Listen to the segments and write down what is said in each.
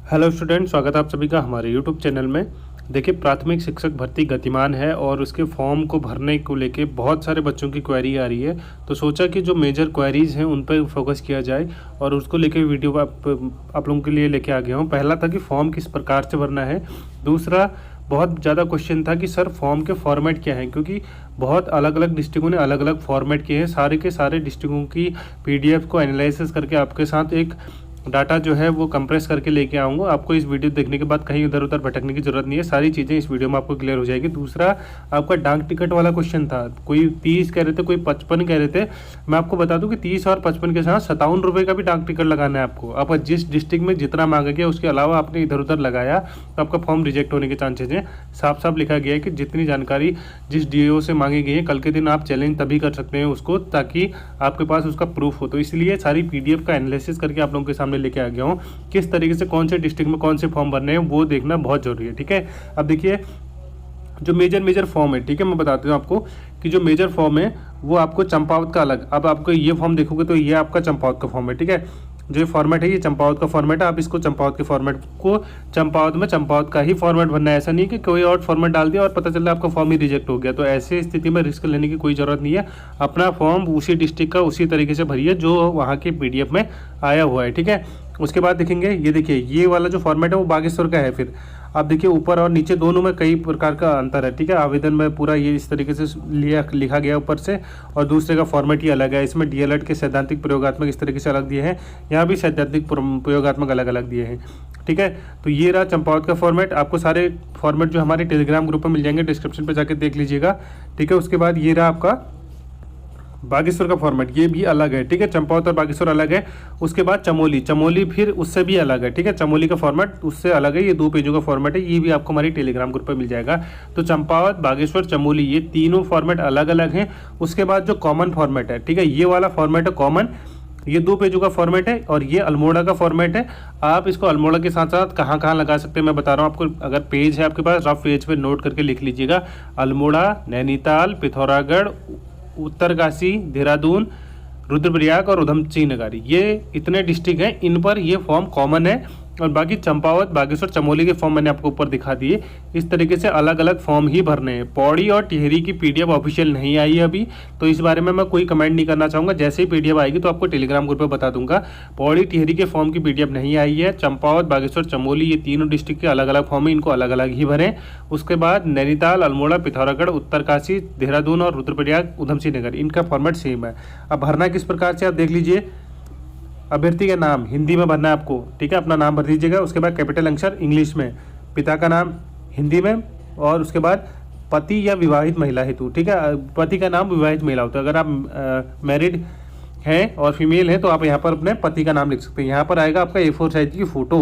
Hello student, स्वागत है आप सभी का हमारे यूट्यूब चैनल में। देखिए, प्राथमिक शिक्षक भर्ती गतिमान है और उसके फॉर्म को भरने को लेके बहुत सारे बच्चों की क्वेरी आ रही है। तो सोचा कि जो मेजर क्वेरीज हैं उन पर फोकस किया जाए और उसको लेके वीडियो आप लोगों के लिए लेके आ गया हूँ। पहला था कि फॉर्म किस प्रकार से भरना है। दूसरा, बहुत ज़्यादा क्वेश्चन था कि सर फॉर्म के फॉर्मेट क्या हैं, क्योंकि बहुत अलग अलग डिस्ट्रिक्टों ने अलग अलग फॉर्मेट किए हैं। सारे के सारे डिस्ट्रिक्टों की पीडीएफ को एनालिसिस करके आपके साथ एक डाटा जो है वो कंप्रेस करके लेके आऊँगा। आपको इस वीडियो देखने के बाद कहीं इधर उधर भटकने की जरूरत नहीं है, सारी चीज़ें इस वीडियो में आपको क्लियर हो जाएगी। दूसरा, आपका डाक टिकट वाला क्वेश्चन था, कोई 30 कह रहे थे, कोई 55 कह रहे थे। मैं आपको बता दूं कि 30 और 55 के साथ 57 रुपये का भी डाक टिकट लगाना है आपको। आपका जिस डिस्ट्रिक्ट में जितना मांगा गया उसके अलावा आपने इधर उधर लगाया तो आपका फॉर्म रिजेक्ट होने के चांसेज हैं। साफ साफ लिखा गया है कि जितनी जानकारी जिस डीओ से मांगी गई है, कल के दिन आप चैलेंज तभी कर सकते हैं उसको, ताकि आपके पास उसका प्रूफ हो। तो इसलिए सारी पीडीएफ का एनालिसिस करके आप लोगों के सामने लेके आ गया हूँ। किस तरीके से कौन से डिस्ट्रिक्ट में कौन से फॉर्म भरने हैं वो देखना बहुत जरूरी है, ठीक है। अब देखिए, जो मेजर फॉर्म है, ठीक है, मैं बताता हूँ आपको कि जो मेजर फॉर्म है वो आपको चंपावत का अलग। अब आपको ये फॉर्म देखोगे तो ये आपका चंपावत का फॉर्म है, ठीक है। जो फॉर्मेट है ये चंपावत का फॉर्मेट है। आप इसको चंपावत के फॉर्मेट को चंपावत में चंपावत का ही फॉर्मेट भरना है। ऐसा नहीं कि कोई और फॉर्मेट डाल दिया और पता चला आपका फॉर्म ही रिजेक्ट हो गया। तो ऐसे स्थिति में रिस्क लेने की कोई ज़रूरत नहीं है। अपना फॉर्म उसी डिस्ट्रिक्ट का उसी तरीके से भरिए जो वहाँ के पीडीएफ में आया हुआ है, ठीक है। उसके बाद देखेंगे, ये देखिए ये वाला जो फॉर्मेट है वो बागेश्वर का है। फिर आप देखिए ऊपर और नीचे दोनों में कई प्रकार का अंतर है, ठीक है। आवेदन में पूरा ये इस तरीके से लिखा गया ऊपर से, और दूसरे का फॉर्मेट ही अलग है। इसमें डीएलएड के सैद्धांतिक प्रयोगात्मक इस तरीके से अलग दिए हैं, यहाँ भी सैद्धांतिक प्रयोगात्मक अलग अलग दिए हैं, ठीक है। तो ये रहा चंपावत का फॉर्मेट। आपको सारे फॉर्मेट जो हमारे टेलीग्राम ग्रुप में मिल जाएंगे, डिस्क्रिप्शन पर जाकर देख लीजिएगा, ठीक है। उसके बाद ये रहा आपका बागेश्वर का फॉर्मेट, ये भी अलग है, ठीक है। चंपावत और बागेश्वर अलग है। उसके बाद चमोली फिर उससे भी अलग है, ठीक है। चमोली का फॉर्मेट उससे अलग है। ये 2 पेजों का फॉर्मेट है, ये भी आपको हमारी टेलीग्राम ग्रुप पर मिल जाएगा। तो चंपावत, बागेश्वर, चमोली, ये तीनों फॉर्मेट अलग अलग हैं। उसके बाद जो कॉमन फॉर्मेट है, ठीक है, ये वाला फॉर्मेट है कॉमन, ये 2 पेजों का फॉर्मेट है। और ये अल्मोड़ा का फॉर्मेट है। आप इसको अल्मोड़ा के साथ साथ कहाँ कहाँ लगा सकते हैं मैं बता रहा हूँ आपको। अगर पेज है आपके पास, रफ पेज पे नोट करके लिख लीजिएगा। अल्मोड़ा, नैनीताल, पिथौरागढ़, उत्तरकाशी, देहरादून, रुद्रप्रयाग और उधमसिंह नगर, ये इतने डिस्ट्रिक्ट हैं, इन पर ये फॉर्म कॉमन है। और बाकी चंपावत, बागेश्वर, चमोली के फॉर्म मैंने आपको ऊपर दिखा दिए। इस तरीके से अलग अलग फॉर्म ही भरने हैं। पौड़ी और टिहरी की पीडीएफ ऑफिशियल नहीं आई है अभी, तो इस बारे में मैं कोई कमेंट नहीं करना चाहूँगा। जैसे ही पीडीएफ आएगी तो आपको टेलीग्राम ग्रुप पर बता दूंगा। पौड़ी, टिहरी के फॉर्म की पीडीएफ नहीं आई है। चंपावत, बागेश्वर, चमोली, ये तीनों डिस्ट्रिक्ट के अलग अलग फॉर्म है, इनको अलग अलग ही भरें। उसके बाद नैनीताल, अल्मोड़ा, पिथौरागढ़, उत्तरकाशी, देहरादून और रुद्रप्रयाग, उधमसिंह नगर, इनका फॉर्मेट सेम है। अब भरना किस प्रकार से आप देख लीजिए। अभ्यर्थी का नाम हिंदी में भरना है आपको, ठीक है, अपना नाम भर दीजिएगा। उसके बाद कैपिटल अक्षर इंग्लिश में, पिता का नाम हिंदी में, और उसके बाद पति या विवाहित महिला हेतु, ठीक है। पति का नाम विवाहित महिला होता है। अगर आप मैरिड हैं और फीमेल हैं तो आप यहाँ पर अपने पति का नाम लिख सकते हैं। यहाँ पर आएगा आपका A4 साइज की फ़ोटो,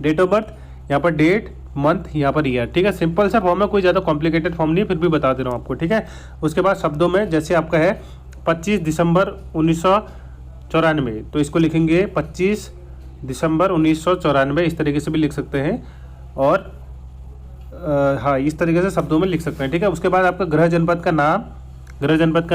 डेट ऑफ बर्थ, यहाँ पर डेट, मंथ, यहाँ पर ईयर, ठीक है। सिंपल सा फॉर्म है, कोई ज़्यादा कॉम्प्लिकेटेड फॉर्म नहीं है, फिर भी बता दे रहा हूँ आपको, ठीक है। उसके बाद शब्दों में, जैसे आपका है 25 दिसंबर 1994, तो इसको लिखेंगे 25 दिसंबर 1994, इस तरीके से भी लिख सकते हैं। और हाँ, इस तरीके से शब्दों में लिख सकते हैं, ठीक है। उसके बाद आपका गृह जनपद का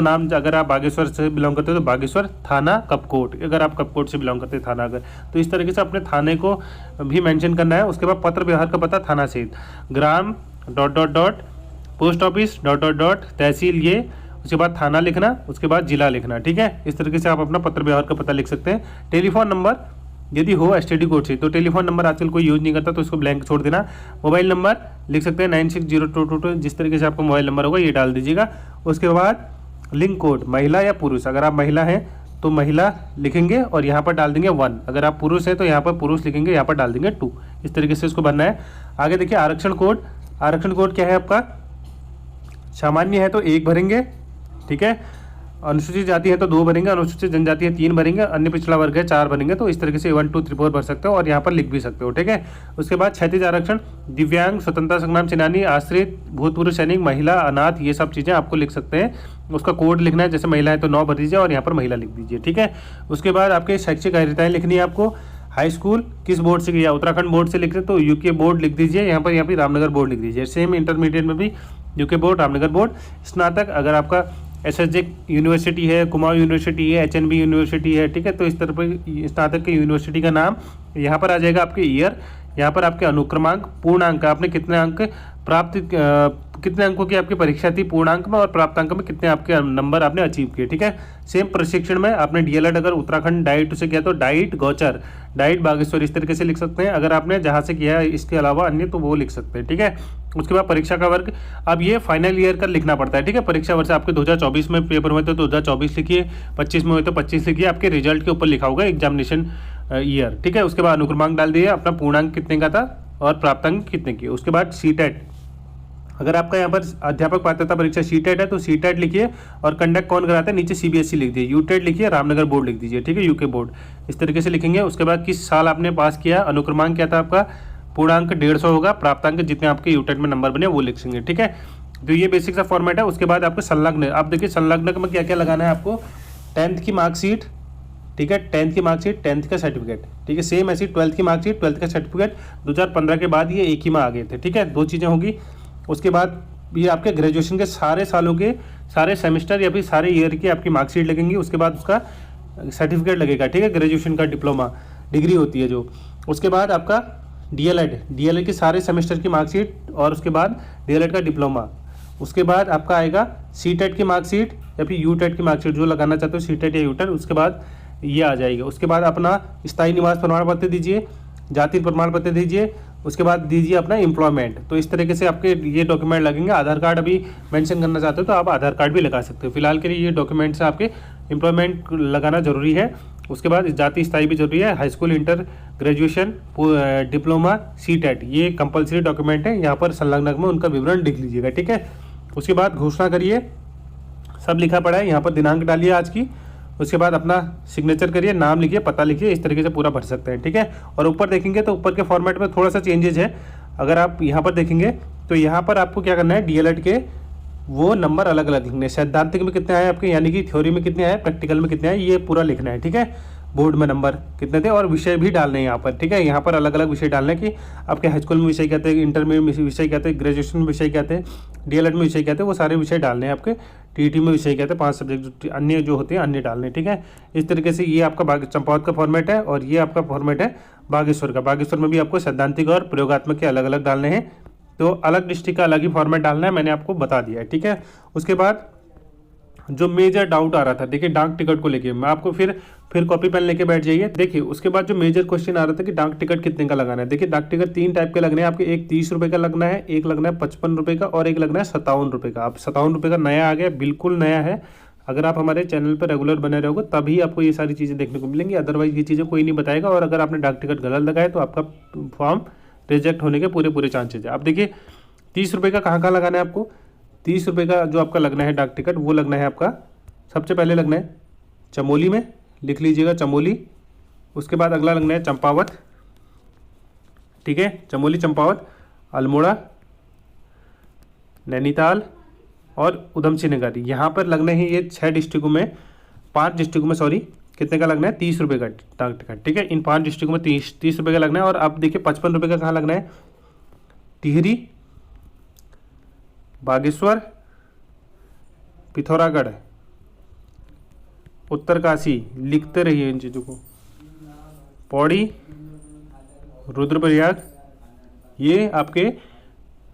नाम, अगर आप बागेश्वर से बिलोंग करते हो तो बागेश्वर, थाना कपकोट, अगर आप कपकोट से बिलोंग करते हैं थाना, अगर तो इस तरीके से अपने थाने को भी मेंशन करना है। उसके बाद पत्र व्यवहार का पता थाना सहित, ग्राम ... पोस्ट ऑफिस ... तहसील, ये। उसके बाद थाना लिखना, उसके बाद जिला लिखना, ठीक है। इस तरीके से आप अपना पत्र व्यवहार का पता लिख सकते हैं। टेलीफोन नंबर यदि हो एसटीडी कोड से, तो टेलीफोन नंबर आजकल कोई यूज नहीं करता तो इसको ब्लैंक छोड़ देना। मोबाइल नंबर लिख सकते हैं 960222, जिस तरीके से आपका मोबाइल नंबर होगा ये डाल दीजिएगा। उसके बाद लिंक कोड, महिला या पुरुष, अगर आप महिला हैं तो महिला लिखेंगे और यहाँ पर डाल देंगे 1, अगर आप पुरुष हैं तो यहाँ पर पुरुष लिखेंगे, यहाँ पर डाल देंगे 2। इस तरीके से इसको भरना है। आगे देखिए आरक्षण कोड क्या है आपका। सामान्य है तो 1 भरेंगे, ठीक है। अनुसूचित जाति है तो 2 भरेंगे, अनुसूचित जनजाति है 3 भरेंगे, अन्य पिछड़ा वर्ग है 4 भरेंगे। तो इस तरीके से 1 2 3 4 भर सकते हो और यहाँ पर लिख भी सकते हो, ठीक है। उसके बाद क्षैतिज आरक्षण, दिव्यांग, स्वतंत्रता संग्राम सेनानी, आश्रित, भूतपूर्व सैनिक, महिला, अनाथ, ये सब चीज़ें आपको लिख सकते हैं। उसका कोड लिखना है, जैसे महिला है तो 9 भर दीजिए और यहाँ पर महिला लिख दीजिए, ठीक है। उसके बाद आपके शैक्षिक अहर्ताएँ लिखनी है आपको। हाई स्कूल किस बोर्ड से किया, उत्तराखंड बोर्ड से लिख रहे तो यूके बोर्ड लिख दीजिए, यहाँ पर रामनगर बोर्ड लिख दीजिए। सेम इंटरमीडिएट में भी यूके बोर्ड, रामनगर बोर्ड। स्नातक, अगर आपका SSJ यूनिवर्सिटी है, कुमाऊं यूनिवर्सिटी है, HNB यूनिवर्सिटी है, ठीक है। तो इस तरह पर स्नातक की यूनिवर्सिटी का नाम, यहाँ पर आ जाएगा आपके ईयर, यहाँ पर आपके अनुक्रमांक, पूर्णांक, आपने कितने अंक प्राप्त, कितने अंकों की आपकी परीक्षा थी पूर्णांक में, और प्राप्तांक में कितने आपके नंबर आपने अचीव किए, ठीक है। सेम प्रशिक्षण में आपने DLED अगर उत्तराखंड डाइट से किया तो डाइट गौचर, डाइट बागेश्वर, इस तरीके से लिख सकते हैं। अगर आपने जहाँ से किया है इसके अलावा अन्य तो वो लिख सकते हैं, ठीक है। उसके बाद परीक्षा का वर्ग, अब ये फाइनल ईयर का लिखना पड़ता है, ठीक है। परीक्षा वर्ष आपके 2024 में पेपर हुए तो 2024 लिखिए, 25 में हुए तो 25 लिखिए, आपके रिजल्ट के ऊपर लिखा होगा एग्जामिनेशन ईयर, ठीक है। उसके बाद अनुक्रमांक डाल दिए, अपना पूर्णांक कितने का था और प्राप्तांक कितने की। उसके बाद CTET, अगर आपका यहाँ पर अध्यापक पात्रता परीक्षा CTET है तो CTET लिखिए, और कंडक्ट कौन कराता है नीचे CBSE लिख दीजिए, UTET लिखिए, रामनगर बोर्ड लिख दीजिए, ठीक है, UK बोर्ड, इस तरीके से लिखेंगे। उसके बाद किस साल आपने पास किया, अनुक्रमांक क्या था आपका, पूर्णांक 150 होगा, प्राप्तांक जितने आपके UTET में नंबर बने वो लिखेंगे, ठीक है। तो ये बेसिक सा फॉर्मेट है। उसके बाद आपको संलग्न, आप देखिए संलग्न में क्या क्या लगाना है आपको, 10th की मार्कशीट, ठीक है, 10th की मार्कशीट, 10th का सर्टिफिकेट, ठीक है। सेम ऐसी 12th की मार्कशीट, 12th का सर्टिफिकेट, 2015 के बाद ये एक ही में आ गए थे, ठीक है, 2 चीज़ें होगी। उसके बाद ये आपके ग्रेजुएशन के सारे सालों के सारे सेमेस्टर या फिर सारे ईयर की आपकी मार्कशीट लगेंगी। उसके बाद उसका सर्टिफिकेट लगेगा, ठीक है, ग्रेजुएशन का डिप्लोमा डिग्री होती है जो। उसके बाद आपका DLED के सारे सेमेस्टर की मार्कशीट, और उसके बाद DLED का डिप्लोमा। उसके बाद आपका आएगा CTET की मार्कशीट या फिर UTET की मार्कशीट, जो लगाना चाहते हो CTET या UTET, उसके बाद ये आ जाएगा। उसके बाद अपना स्थायी निवास प्रमाण पत्र दीजिए, जाति प्रमाण पत्र दीजिए, उसके बाद दीजिए अपना एम्प्लॉयमेंट। तो इस तरीके से आपके ये डॉक्यूमेंट लगेंगे। आधार कार्ड अभी मेंशन करना चाहते हो तो आप आधार कार्ड भी लगा सकते हो। फिलहाल के लिए ये डॉक्यूमेंट्स आपके एम्प्लॉयमेंट लगाना जरूरी है। उसके बाद जाति स्थायी भी जरूरी है, high school, inter, graduation, diploma, CTET, ये कंपलसरी डॉक्यूमेंट है। यहाँ पर संलग्नक में उनका विवरण लिख लीजिएगा, ठीक है। उसके बाद घोषणा करिए, सब लिखा पड़ा है, यहाँ पर दिनांक डालिए आज की। उसके बाद अपना सिग्नेचर करिए, नाम लिखिए, पता लिखिए, इस तरीके से पूरा भर सकते हैं, ठीक है। और ऊपर देखेंगे तो ऊपर के फॉर्मेट में थोड़ा सा चेंजेज है। अगर आप यहाँ पर देखेंगे तो यहाँ पर आपको क्या करना है, DLED के वो नंबर अलग अलग लिखने हैं। सैद्धांतिक में कितने आए आपके, यानी कि थ्योरी में कितने आए, प्रैक्टिकल में कितने आए, ये पूरा लिखना है, ठीक है। बोर्ड में नंबर कितने थे, और विषय भी डालने हैं यहाँ पर, ठीक है। यहाँ पर अलग अलग विषय डालने कि आपके हाई स्कूल में विषय क्या थे, इंटर में विषय क्या थे, ग्रेजुएशन में विषय क्या थे, DLED में विषय क्या थे, वो सारे विषय डालने हैं आपके। TET में विषय क्या थे, 5 सब्जेक्ट अन्य जो होते हैं अन्य डालने, ठीक है। इस तरीके से ये आपका चंपावत का फॉर्मेट है, और ये आपका फॉर्मेट है बागेश्वर का। बागेश्वर में भी आपको सैद्धांतिक और प्रयोगात्मक के अलग अलग डालने हैं, तो अलग डिस्ट्रिक्ट का अलग ही फॉर्मेट डालना है, मैंने आपको बता दिया है, ठीक है। उसके बाद जो मेजर डाउट आ रहा था, देखिए डाक टिकट को लेके, मैं आपको फिर कॉपी पेन लेके बैठ जाइए। देखिए उसके बाद जो मेजर क्वेश्चन आ रहा था कि डाक टिकट कितने का लगाना है। देखिए डाक टिकट 3 टाइप के लगने हैं आपके, एक 30 रुपये का लगना है, एक लगना है 55 रुपये का, और एक लगना है 57 रुपये का। अब 57 रुपये का नया आ गया, बिल्कुल नया है। अगर आप हमारे चैनल पर रेगुलर बने रहोगे तभी आपको ये सारी चीज़ें देखने को मिलेंगी, अदरवाइज ये चीज़ें कोई नहीं बताएगा। और अगर आपने डाक टिकट गलत लगाया तो आपका फॉर्म रिजेक्ट होने के पूरे चांसेज है। अब देखिए 30 रुपये का कहाँ लगाना है आपको, 30 रुपये का जो आपका लगना है डाक टिकट, वो लगना है आपका सबसे पहले लगना है चमोली में, लिख लीजिएगा चमोली। उसके बाद अगला लगना है चंपावत, ठीक है, चमोली, चंपावत, अल्मोड़ा, नैनीताल और उधम सिंह नगर। यहाँ पर लगने हैं ये 6 डिस्ट्रिक्टों में, 5 डिस्ट्रिक्टों में, सॉरी, कितने का लगना है, 30 रुपये का डाक टिकट, ठीक है। इन 5 डिस्ट्रिक्टों में 30 रुपये का लगना है। और अब देखिए 55 रुपये का कहाँ लगना है, टिहरी, बागेश्वर, पिथौरागढ़, उत्तरकाशी, लिखते रहिए इन चीज़ों को, पौड़ी, रुद्रप्रयाग, ये आपके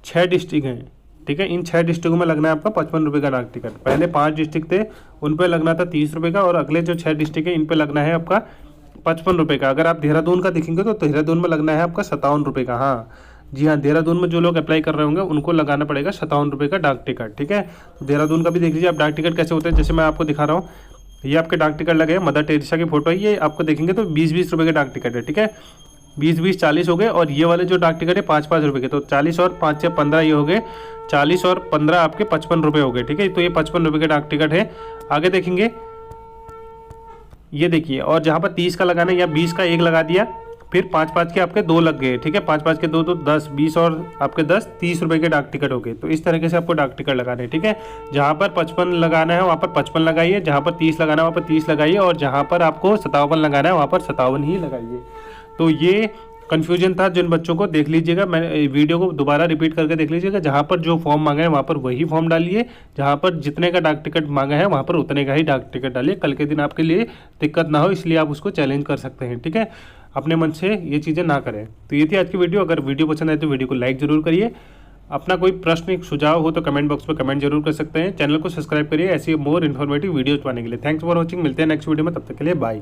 6 डिस्ट्रिक्ट हैं, ठीक है। इन 6 डिस्ट्रिक्टों में लगना है आपका 55 रुपये का डाक टिकट। पहले 5 डिस्ट्रिक्ट थे उन पर लगना था 30 रुपये का, और अगले जो 6 डिस्ट्रिक्ट है इन पर लगना है आपका 55 रुपये का। अगर आप देहरादून का देखेंगे तो देहरादून में लगना है आपका 57 रुपये का। हाँ जी हाँ, देहरादून में जो लोग अप्लाई कर रहे होंगे उनको लगाना पड़ेगा 57 रुपये का डाक टिकट, ठीक है। तो देहरादून का भी देख लीजिए आप डाक टिकट कैसे होते हैं, जैसे मैं आपको दिखा रहा हूँ। ये आपके डाक टिकट लगे हैं, मदर टेरेसा की फोटो है, ये आपको देखेंगे तो 20-20 रुपये के डाक टिकट है, ठीक है। 20-20 40 हो गए, और ये वाले जो डाक टिकट है 5-5 रुपये के, तो 40 और 5 या 15 ये हो गए, 40 और 15 आपके 55 रुपये हो गए, ठीक है। तो ये 55 रुपये के डाक टिकट है। आगे देखेंगे, ये देखिए, और जहाँ पर 30 का लगाना है या 20 का 1 लगा दिया, फिर 5-5 के आपके 2 लग गए, ठीक है। 5-5 के 2 तो 10, 20 और आपके 10, 30 रुपये के डाक टिकट हो गए। तो इस तरीके से आपको डाक टिकट लगाने हैं, ठीक है। जहाँ पर 55 लगाना है वहाँ पर 55 लगाइए, जहाँ पर 30 लगाना है वहाँ पर 30 लगाइए, और जहाँ पर आपको 57 लगाना है वहाँ पर 57 ही लगाइए। तो ये कन्फ्यूजन था जिन बच्चों को, देख लीजिएगा, मैं वीडियो को दोबारा रिपीट करके देख लीजिएगा। जहाँ पर जो फॉर्म मांगा है वहाँ पर वही फॉर्म डालिए, जहाँ पर जितने का डाक टिकट मांगा है वहाँ पर उतने का ही डाक टिकट डालिए। कल के दिन आपके लिए दिक्कत ना हो, इसलिए आप उसको चैलेंज कर सकते हैं, ठीक है। अपने मन से ये चीज़ें ना करें। तो ये थी आज की वीडियो। अगर वीडियो पसंद आए तो वीडियो को लाइक जरूर करिए। अपना कोई प्रश्न सुझाव हो तो कमेंट बॉक्स में कमेंट जरूर कर सकते हैं। चैनल को सब्सक्राइब करिए ऐसी मोर इन्फॉर्मेटिव वीडियोज पाने के लिए। Thanks for watching. मिलते हैं नेक्स्ट वीडियो में, तब तक के लिए बाय।